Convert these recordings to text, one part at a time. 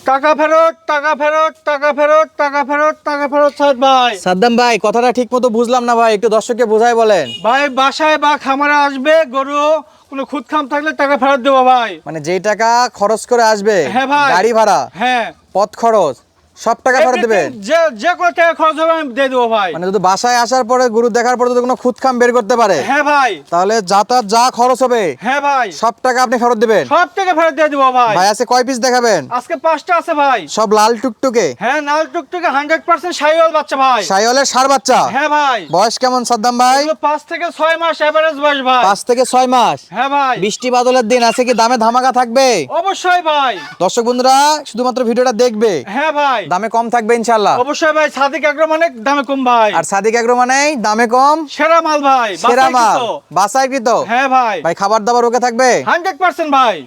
টাকা ফেরত, টাকা ফেরত, টাকা ফেরত, টাকা ফেরত, টাকা ফেরত সাদ ভাই। সাদ্দাম ভাই কথাটা ঠিক মতো বুঝলাম না ভাই, একটু দর্শককে বোঝাই বলেন। ভাই বাসায় বা খামারে আসবে গরু, কোনো খুদ খাম থাকলে টাকা ফেরত দেবো ভাই। মানে যেই টাকা খরচ করে আসবে, হ্যাঁ ভাই। গাড়ি ভাড়া, হ্যাঁ, পথ খরচ, সব টাকা ফেরত দেবেন। যে যে কোনো টাকা খরচ হবে আমি দিয়ে দেবো ভাই। মানে যদি বাসায় আসার পরে গরু দেখার পরে যদি কোনো খুদ খাম বের করতে পারে, হ্যাঁ ভাই। তাহলে যাতায়াত যা খরচ হবে হ্যাঁ ভাই, সব টাকা আপনি ফেরত দিবেন। সব টাকা ফেরত দিয়ে দেবো ভাই। ভাই আজকে কয় পিস দেখাবেন? আজকে 5টা আছে ভাই। সব লাল টুকটুকে, হ্যাঁ, নাল টুকটুকে 100% শাহিওয়াল বাচ্চা ভাই। শাহিওয়ালের ষাঁড় বাচ্চা। হ্যাঁ ভাই। বয়স কেমন সাদ্দাম ভাই? এগুলো 5 থেকে 6 মাস এভারেজ বয়স ভাই। 5 থেকে 6 মাস। হ্যাঁ ভাই। বৃষ্টি বাদলের দিন আছে কি দামে ধামাকা থাকবে? অবশ্যই ভাই। দর্শক বন্ধুরা শুধুমাত্র ভিডিওটা দেখবে, হ্যাঁ ভাই। দামে কম থাকবে ইনশাআল্লাহ। অবশ্যই ভাই, সাদিক আগ্রো অনেক দামে কম ভাই। আর সাদিক এগ্রো মানেই দামে কম, সেরা মাল ভাই, সেরা মাল, বাছাইকৃত। বাছাইকৃত। হ্যাঁ ভাই। ভাই খাবার দাবার ওকে থাকবে? 100% ভাই।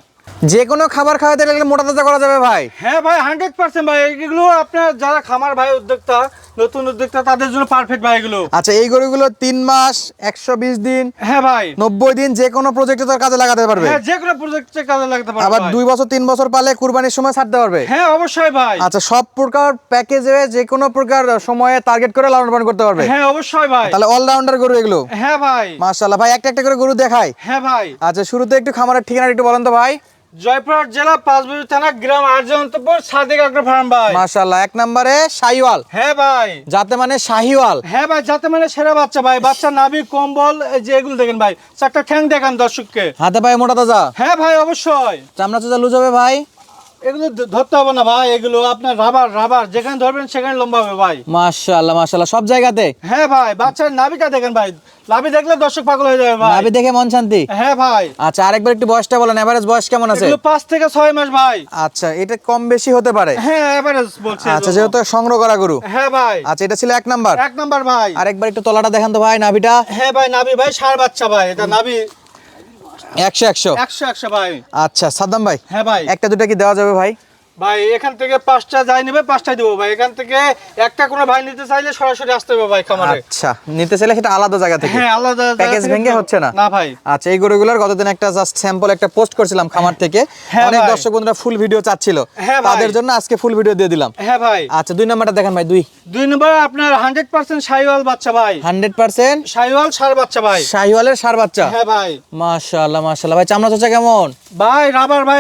যে কোনো খাবার খাওয়াতে গেলে মোটা তাজা করা যাবে ভাই? হ্যাঁ ভাই, 100% ভাই। এগুলো আপনার যারা খামার ভাই, উদ্যোক্তা, নতুন উদ্যোক্তা, তাদের জন্য পারফেক্ট ভাই এগুলো। আচ্ছা এই গরুগুলো 3 মাস, 120 দিন, হ্যাঁ ভাই। 90 দিন যে কোনো প্রজেক্টে তার কাজে লাগাতে পারবে। হ্যাঁ, যে কোনো প্রজেক্টে কাজে লাগতে পারে আবার ভাই। 2 বছর 3 বছর পালে কুরবানির সময় ছাড়তে পারবে। হ্যাঁ অবশ্যই ভাই। আচ্ছা সব প্রকার প্যাকেজে যে কোনো প্রকার সময়ে টার্গেট করে লালন পালন করতে পারবে। হ্যাঁ অবশ্যই ভাই। তাহলে অলরাউন্ডার গরু এগুলো। হ্যাঁ ভাই। মাশাআল্লাহ ভাই একটা একটা করে গরু দেখাই। হ্যাঁ ভাই। আচ্ছা শুরুতে একটু খামারের ঠিকানা একটু বলেন তো ভাই। জয়পুরহাট জেলা পাঁচবিবি থানা, গ্রাম আরজন্তপুর, সাদিক আগ্রো ফার্ম ভাই। মাশাআল্লাহ 1 নম্বরে শাহিওয়াল, হ্যাঁ ভাই। যাতে মানে শাহিওয়াল। হ্যাঁ ভাই, যাতে মানে সেরা বাচ্চা ভাই। বাচ্চা নাভি, কম্বল, এই যে এগুলো দেখেন ভাই, 4টা ঠ্যাং দেখান দর্শককে। হাতে পায়ে মোটা তাজা, হ্যাঁ ভাই অবশ্যই। চামড়া চাচা লুজ হবে ভাই। এগুলো ধরতে হবে না ভাই, এগুলো আপনার রাবার রাবার, যেখানে ধরবেন সেখানে লম্বা হবে ভাই। মাশাআল্লাহ মাশাআল্লাহ সব জায়গাতে। হ্যাঁ ভাই, বাচ্চার নাভিটা দেখেন ভাই, নাভি দেখলে দর্শক পাগল হয়ে যাবে ভাই। নাভি দেখে মন শান্তি। হ্যাঁ ভাই। আচ্ছা আরেকবার একটু বয়সটা বলেন, এভারেজ বয়স কেমন আছে? এগুলো 5 থেকে 6 মাস ভাই। আচ্ছা এটা কম বেশি হতে পারে। হ্যাঁ এভারেজ বলছি। আচ্ছা যেহেতু সংগ্রহ করা গরু। হ্যাঁ ভাই। আচ্ছা এটা ছিল 1 নাম্বার। 1 নাম্বার ভাই। আরেকবার একটু তলাটা দেখান তো ভাই, নাভিটা। হ্যাঁ ভাই, নাভি ভাই ষাঁড় বাচ্চা ভাই, এটা নাভি 100 100 ভাই। আচ্ছা সাদ্দাম ভাই হ্যাঁ ভাই। একটা দুটা কি দেওয়া যাবে ভাই? ভাই এখান থেকে 5টা যাই নেবে, 5টাই দেবো ভাই। এখান থেকে একটা কোনো ভাই নিতে চাইলে সরাসরি আসতে হবে ভাই খামারে। আচ্ছা নিতে চাইলে সেটা আলাদা জায়গা থেকে। হ্যাঁ, আলাদা জায়গা প্যাকেজ থেকে ভেঙে তো- হচ্ছে না। না ভাই। আচ্ছা এই গরুগুলোর গতদিন একটা জাস্ট স্যাম্পল একটা পোস্ট করছিলাম খামার থেকে, হ্যাঁ অনেক ভাই। দর্শক বন্ধুরা ফুল ভিডিও চাচ্ছিল, হ্যাঁ ভাই। তাদের জন্য আজকে ফুল ভিডিও দিয়ে দিলাম। হ্যাঁ ভাই। আচ্ছা 2 নাম্বারটা দেখেন ভাই। 2 নম্বর আপনার 100% শাহিওয়াল বাচ্চা ভাই। 100% শাহিওয়াল ষাঁড় বাচ্চা ভাই। শাহিওয়ালের ষাঁড় বাচ্চা। হ্যাঁ ভাই। মাশাআল্লাহ মাশাআল্লাহ ভাই চামড়া চোচা কেমন? ভাই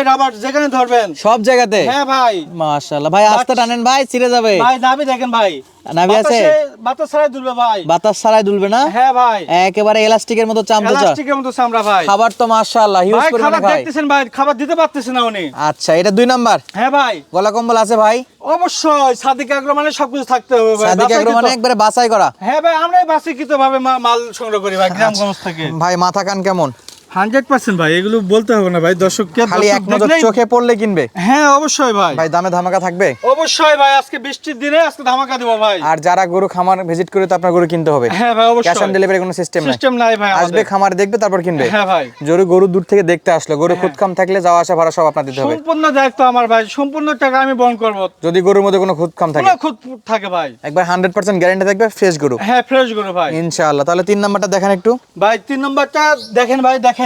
রাবার, যেখানে ধরবেন। সব জায়গাতে। হ্যাঁ ভাই। মাশাআল্লাহ ভাই আস্তে টানেন ভাই, ছিঁড়ে যাবে। ভাই নাভি দেখেন ভাই, নাভি আছে? বাতাস ছাড়াই দুলবে ভাই। বাতাস ছাড়াই দুলবে না? হ্যাঁ ভাই। একেবারে এলাস্টিকের মতো চামচা। এলাস্টিকের মতো চামড়া ভাই। খাবার তো মাশাআল্লাহ হিউজ ভাই পরিমাণে খাবার খায়। দেখতেছেন ভাই, খাবার দিতে পারতেছেন না উনি। আচ্ছা এটা 2 নাম্বার। হ্যাঁ ভাই। গলা কম্বল আছে ভাই? অবশ্যই, সাদিক আগ্রো মানে সবকিছু থাকতে হবে ভাই। সাদিক এগ্রো মানে একবারে বাছাই করা। হ্যাঁ ভাই, আমরাই বাছাইকৃত ভাবে মাল সংগ্রহ করি ভাই গ্রামগঞ্জ থেকে। ভাই মাথা কান কেমন? 100% ভাই, এগুলো বলতে হবে না ভাই, দর্শককে খালি এক নজর চোখে পড়লে কিনবে। হ্যাঁ অবশ্যই ভাই। ভাই দামে ধামাকা থাকবে? অবশ্যই ভাই, আজকে বৃষ্টির দিনে আজকে ধামাকা দেবো ভাই। আর যারা গরু খামার ভিজিট করে তো আপনার গরু কিনতে হবে। হ্যাঁ ভাই অবশ্যই। ক্যাশ অন ডেলিভারি কোনো সিস্টেম নাই? সিস্টেম নাই ভাই আসবে আমাদের। খামার দেখবে তারপর কিনবে। হ্যাঁ ভাই। যদি গরু দূর থেকে দেখতে আসলো, গরু খুদখাম থাকলে যাওয়া আসা ভাড়া সব আপনার দিতে হবে। সম্পূর্ণ দায়িত্ব আমার ভাই, সম্পূর্ণ টাকা আমি বহন করবো। যদি গরুর মধ্যে কোনো খুদখাম থাকে, পুরো খুদ থাকে ভাই। একবার 100% গ্যারান্টি থাকবে ফ্রেশ গরু হ্যাঁ ফ্রেশ গরু ভাই। ইনশাআল্লাহ। তাহলে 3 নাম্বারটা দেখেন একটু ভাই 3 নম্বরটা দেখেন ভাই, দেখেন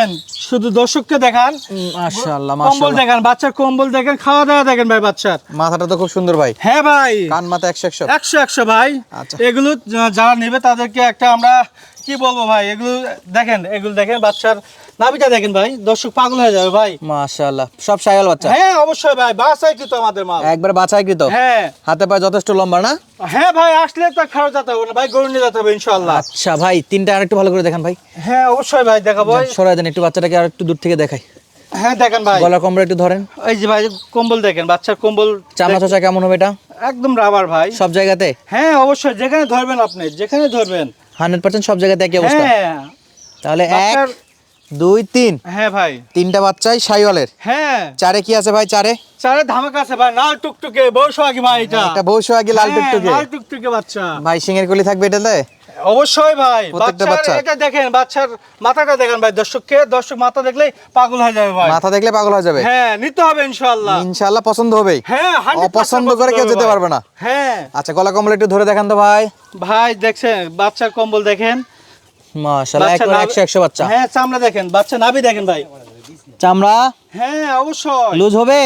শুধু দর্শককে দেখান। মাশাআল্লাহ কম্বল মাশাআল্লাহ দেখেন, বাচ্চার কম্বল দেখেন, খাওয়া দাওয়া দেখেন ভাই বাচ্চার। মাথাটা তো খুব সুন্দর ভাই, হ্যাঁ ভাই। কান মাথা 100 100 ভাই। আচ্ছা। এগুলো যারা নেবে তাদেরকে একটা আমরা কি বলবো ভাই, এগুলো দেখেন বাচ্চার নাভিটা দেখেন ভাই, দর্শক পাগল হয়ে যাবে ভাই। মাশাআল্লাহ সব শাহিওয়াল বাচ্চা। হ্যাঁ অবশ্যই ভাই, বাসাই কিন্তু আমাদের মাল। একবার বাছাইকৃত। হ্যাঁ। হাতে পায়ে যথেষ্ট লম্বা না? হ্যাঁ ভাই, আসলে তো খারাপ যেতে হবে না ভাই, গরু নিয়ে যেতে হবে ইনশাআল্লাহ। আচ্ছা ভাই তিনটা আরেকটু ভালো করে দেখান ভাই। হ্যাঁ অবশ্যই ভাই, দেখাবো। সরাই দেন একটু, বাচ্চাটাকে আর একটু দূর থেকে দেখাই। হ্যাঁ দেখেন ভাই, গলা কম্বল একটু ধরেন। এই যে ভাই কম্বল দেখেন, বাচ্চার কম্বল চামড়া চোচা কেমন হবে এটা? একদম রাবার ভাই। সব জায়গাতে? হ্যাঁ অবশ্যই, যেখানে ধরবেন আপনি, যেখানে ধরবেন 100% সব জায়গাতে একই অবস্থা। হ্যাঁ। তাহলে 1 বাচ্চার- 2 3 হ্যাঁ ভাই। 3টা বাচ্চাই শাহিওয়ালের। হ্যাঁ। চারে কি আছে ভাই? চারে ধামাকা আছে ভাই, লাল টুকটুকে বৌশাগী ভাই, এটা একটা বউশো আগে লাল হ্যাঁ, টুকটুকে। লাল টুকটুকে বাচ্চা ভাই সিংহের কলি থাকবে এটাতে? অবশ্যই ভাই। প্রত্যেকটা বাচ্চার বাচ্চা। এটা দেখেন, বাচ্চার মাথাটা দেখেন ভাই, দর্শক মাথা দেখলেই পাগল হয়ে যাবে ভাই। মাথা দেখলে পাগল হয়ে যাবে। হ্যাঁ নিতে হবে ইনশাআল্লাহ। ইনশাআল্লাহ পছন্দ হবে। হ্যাঁ 100% অপছন্দ করে কেউ হবে যেতে ভাই। পারবে না। হ্যাঁ আচ্ছা গলা কম্বল একটু ধরে দেখান তো ভাই। ভাই দেখছেন বাচ্চার কম্বল দেখেন, মাশাআল্লাহ বাচ্চা একবার নাভি- 100 বাচ্চা। হ্যাঁ চামড়া দেখেন, বাচ্চা নাভি দেখেন ভাই। চামড়া হ্যাঁ অবশ্যই। লুজ হবে?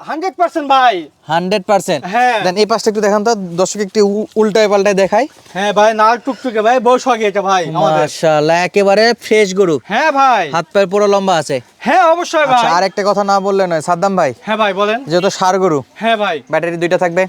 100% ভাই। 100%। হ্যাঁ। দেন এই পাশটা একটু দেখান তো, দর্শক একটু উল্টায় পাল্টায় দেখাই। হ্যাঁ ভাই, নাল টুকটুকে ভাই, বয়স হয়ে গেছে ভাই আমাদের। মাশাআল্লাহ, একেবারে ফ্রেশ গরু। হ্যাঁ ভাই। হাত পায়ের পুরো লম্বা আছে। হ্যাঁ অবশ্যই আচ্ছা, ভাই। আর একটা কথা না বললে নয় সাদ্দাম ভাই, হ্যাঁ ভাই বলেন। যেহেতু ষাঁড় গরু, হ্যাঁ ভাই, ব্যাটারি দুইটা থাকবে।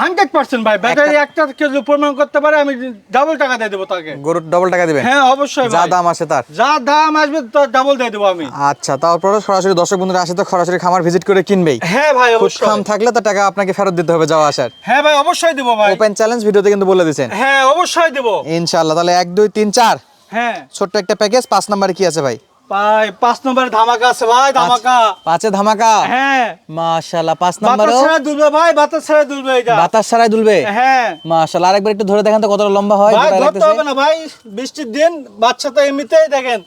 100% ভাই। ব্যাটারি একটা কেউ যদি প্রমাণ করতে পারে, আমি ডাবল টাকা দিয়ে দেবো তাকে। গরুর ডবল টাকা দিবেন? হ্যাঁ অবশ্যই যা ভাই। দাম আছে তার। যা দাম আসবে তার ডাবল দিয়ে দেবো আমি। আচ্ছা, তারপরে সরাসরি দর্শক বন্ধুরা আসে তো সরাসরি খামার ভিজিট করে কিনবেই। হ্যাঁ ভাই খুদ অবশ্যই। খাম থাকলে তো টাকা আপনাকে ফেরত দিতে হবে যাওয়া আসার। হ্যাঁ ভাই অবশ্যই দেবো ভাই। ওপেন চ্যালেঞ্জ ভিডিওতে কিন্তু বলে দিয়েছেন। হ্যাঁ অবশ্যই দেবো। ইনশাআল্লাহ। তাহলে 1 2 3 4 হ্যাঁ ছোট্ট একটা প্যাকেজ। 5 নম্বরে কি আছে ভাই? ভাই 5 নম্বরে ধামাকা আছে ভাই, ধামাকা। 5 এ ধামাকা। হ্যাঁ মাশাআল্লাহ। 5 বাতাস নম্বরেও ছাড়া দুলবে ভাই, বাতাস ছাড়া দুলবে এটা। বাতাস ছাড়াই দুলবে। হ্যাঁ মাশাআল্লাহ। আরেকবার একটু ধরে দেখান তো কতটা লম্বা হয়। ভাই, গোটায় ধরতে রাখতেছে। হবে না ভাই, বৃষ্টির দিন বাচ্চা তো এমনিতেই দেখেন,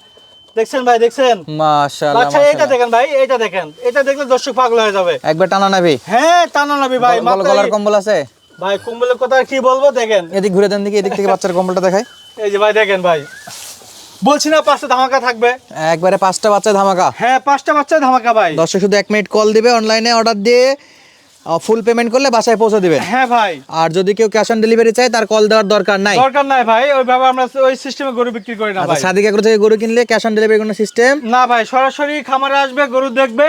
দেখছেন ভাই, দেখছেন মাশাআল্লাহ বাচ্চা। এটা মাশাআল্লাহ। দেখেন ভাই, এটা দেখেন, এটা দেখলে দর্শক পাগল হয়ে যাবে। একবার টানা নাবি। হ্যাঁ টানা নাবি ভাই, গলার কম্বল আছে ভাই কম্বলের কথা কি বলবো, দেখেন। এদিক ঘুরে দেন দিকে, এদিক থেকে বাচ্চার কম্বলটা দেখাই। এই যে ভাই দেখেন ভাই, বলছি না 5টা ধামাকা থাকবে। একবারে 5টা বাচ্চা ধামাকা। হ্যাঁ 5টা বাচ্চা ধামাকা ভাই। দর্শক শুধু 1 মিনিট কল দিবে, অনলাইনে অর্ডার দিয়ে ফুল পেমেন্ট করলে বাসায় পৌঁছে দিবেন। হ্যাঁ ভাই। আর যদি কেউ ক্যাশ অন ডেলিভারি চায় তার কল দেওয়ার দরকার নাই। দরকার নাই ভাই, ওইভাবে আমরা ওই সিস্টেমে গরু বিক্রি করি না আচ্ছা, ভাই। সাদিক এগ্রো থেকে গরু কিনলে ক্যাশ অন ডেলিভারি কোনো সিস্টেম? না ভাই, সরাসরি খামারে আসবে, গরু দেখবে,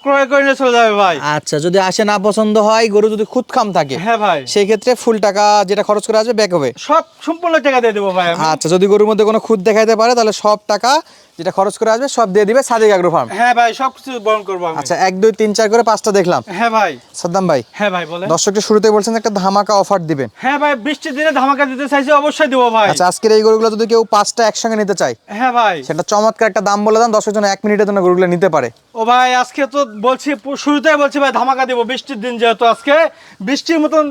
ক্রয় করে নিয়ে চলে যাবে ভাই। আচ্ছা, যদি আসে না পছন্দ হয়, গরু যদি খুদ খাম থাকে, হ্যাঁ ভাই, সেই ক্ষেত্রে ফুল টাকা যেটা খরচ করে আসবে ব্যাক হবে। সব সম্পূর্ণ টাকা দিয়ে দেবো ভাই আমি। আচ্ছা, যদি গরুর মধ্যে কোনো খুদ দেখাইতে পারে তাহলে সব টাকা যেটা খরচ করে আসবে সব দিয়ে দিবে সাদিক এগ্রো ফার্ম। হ্যাঁ ভাই, সব কিছু বরণ করবো আমি। আচ্ছা, 1 2 3 4 করে 5টা দেখলাম। হ্যাঁ ভাই। সাদ্দাম ভাই, হ্যাঁ ভাই বলেন। দর্শককে শুরুতে বলছেন একটা ধামাকা অফার দিবেন। হ্যাঁ ভাই, বৃষ্টির দিনে ধামাকা দিতে চাইছি, অবশ্যই দেবো ভাই। আচ্ছা, আজকের এই গরুগুলো যদি কেউ 5টা একসঙ্গে নিতে চায়, হ্যাঁ ভাই। সেটা চমৎকার একটা দাম বলে দেন, দর্শক জন 1 মিনিটের জন্য গরুগুলো নিতে পারে। ও ভাই, আজকে তো বলছি, শুরুতেই বলছি ভাই ধামাকা দেবো, বৃষ্টির দিন যেহেতু আজকে বৃষ্টির মতন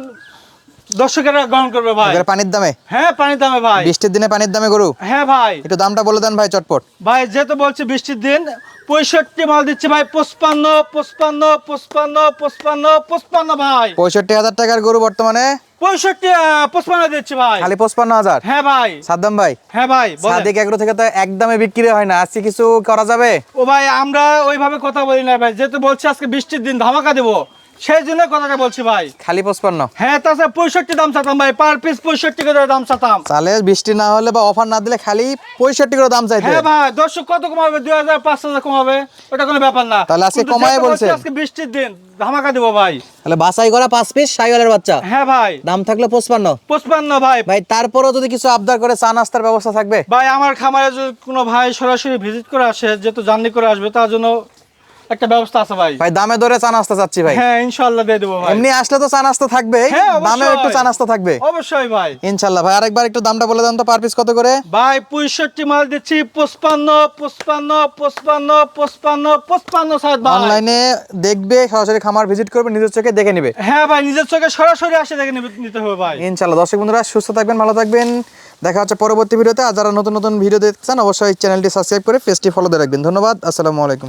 দর্শকেরা গ্রহণ করবে ভাই। এবারে পানির দামে, হ্যাঁ পানির দামে ভাই। বৃষ্টির দিনে পানির দামে গরু, হ্যাঁ ভাই। একটু দামটা বলে দেন ভাই চটপট। ভাই যেহেতু বলছি বৃষ্টির দিন, 65 মাল দিচ্ছি ভাই, 55 55 55 55 55 ভাই। 65,000 টাকার গরু বর্তমানে 55 দিচ্ছি ভাই। খালি 55,000। হ্যাঁ ভাই। সাদ্দাম ভাই, হ্যাঁ ভাই বলেন। সাদিক এগ্রো থেকে তো একদমে বিক্রি হয় না, আজকে কিছু করা যাবে? ও ভাই, আমরা ওইভাবে কথা বলি না ভাই, যেহেতু বলছি আজকে বৃষ্টির দিন ধামাকা দেবো, সেই জন্য কথাটা বলছি ভাই। খালি 55? হ্যাঁ, তাছাড়া 65 দাম চাতাম ভাই, পার পিস 65 করে দাম চাতাম। তাহলে বৃষ্টি না হলে বা অফার না দিলে খালি 65 করে দাম চাইতে? হ্যাঁ ভাই, দর্শক কত কমাবে? 2000 5000 কমাবে, ওটা কোনো ব্যাপার না। তাহলে আজকে কিন্তু কমায় যেহেতু বলছি বলছেন। আজকে বৃষ্টির দিন ধামাকা দেবো ভাই। তাহলে বাছাই করা 5 পিস শাইওয়ালের বাচ্চা, হ্যাঁ ভাই। দাম থাকলো 55। 55 ভাই। ভাই তারপরও যদি কিছু আবদার করে চা নাস্তার ব্যবস্থা থাকবে? ভাই আমার খামারে যদি কোনো ভাই সরাসরি ভিজিট করে আসে, যেহেতু জার্নি করে আসবে, তার জন্য একটা ব্যবস্থা আছে ভাই। ভাই দামে দরে চা নাস্তা চাচ্ছি ভাই। হ্যাঁ ইনশাআল্লাহ দিয়ে দেবো ভাই। এমনি আসলে তো চা নাস্তা থাকবে, হ্যাঁ, অবশ্যই। দামেও একটু চা নাস্তা থাকবে অবশ্যই ভাই। ইনশাআল্লাহ। ভাই আরেকবার একটু দামটা বলে দেন তো, পার পিস কত করে? ভাই 65 মাল দিচ্ছি, 55 55 55 55 55 সাইড ভাই। অনলাইনে দেখবে, সরাসরি খামার ভিজিট করবে, নিজের চোখে দেখে নেবে। হ্যাঁ ভাই, নিজের চোখে সরাসরি আসে দেখে নিতে হবে ভাই। ইনশাআল্লাহ। দর্শক বন্ধুরা সুস্থ থাকবেন, ভালো থাকবেন, দেখা হচ্ছে পরবর্তী ভিডিওতে। আর যারা নতুন নতুন ভিডিও দেখতে চান অবশ্যই চ্যানেলটি সাবস্ক্রাইব করে পেজটি ফলো দিয়ে রাখবেন। ধন্যবাদ, আসসালামু আলাইকুম।